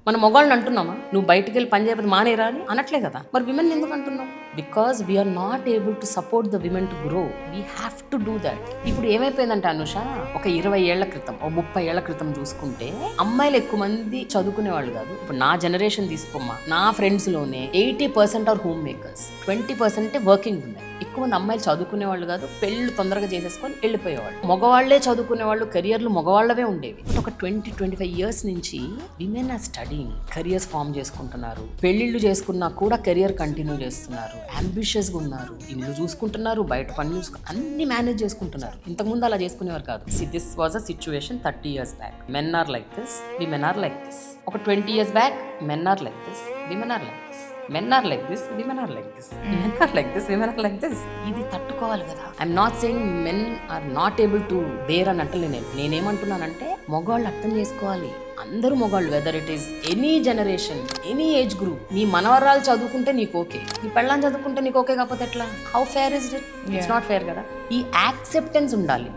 మన మొగాళ్ళని అంటున్నామా నువ్వు బయటికి వెళ్ళి పని చేయకపోతే మానేరా అని అనట్లే కదా. మరి విమెన్ ఎందుకు అంటున్నావు? Because we are not able to support the women to grow. We have to do that. ఇప్పుడు ఏమైపోయిందంటే అనుష, ఒక 20 ఏళ్ల క్రితం, ఓ 30 ఏళ్ల క్రితం చూసుకుంటే అమ్మాయిలు ఎక్కువ మంది చదువుకునే వాళ్ళు కాదు. ఇప్పుడు నా జనరేషన్ తీసుకోమ్మా, నా ఫ్రెండ్స్ లోనే 80% ఆర్ హోమ్ మేకర్స్, 20% వర్కింగ్ ఉన్నాయి. ఎక్కువ మంది అమ్మాయిలు చదువుకునే వాళ్ళు కాదు, పెళ్లి తొందరగా చేసేసుకొని వెళ్ళిపోయేవాళ్ళు. మగవాళ్లే చదువుకునే వాళ్ళు, కెరియర్లు మగవాళ్ళవే ఉండేవి. ఒక 20-25 ఇయర్స్ నుంచి women are studying, careers form చేసుకుంటున్నారు. పెళ్లిళ్ళు చేసుకున్నా కూడా కెరియర్ కంటిన్యూ చేస్తున్నారు, అంబిషియస్ గా ఉన్నారు, ఇల్లు చూసుకుంటున్నారు, బయట పని అన్ని మేనేజ్ చేసుకుంటున్నారు. ఇంతకుముందు అలా చేసుకునేవారు కాదు. This was a situation 30 years back. Men are like this, women are like this. ఒక 20 years back men are like this, women are like this. Men are like this, women are like this. Men are like this, women are like this. ఇది తట్టుకోవాలి కదా. I'm not saying men are not able to bear అని అంటే నేనేమంటున్నానంటే మగవాళ్ళు అర్థం చేసుకోవాలి. అందరూ మగవాళ్ళు, whether it is any generation, any age group. నీ మనవరాలు చదువుకుంటే నీకు ఓకే, నీ పెళ్ళాన్ని చదువుకుంటే నీకు ఓకే కాకపోతే ఎట్లా? How fair is it? It's not fair కదా. ఈ యాక్సెప్టెన్స్ ఉండాలి.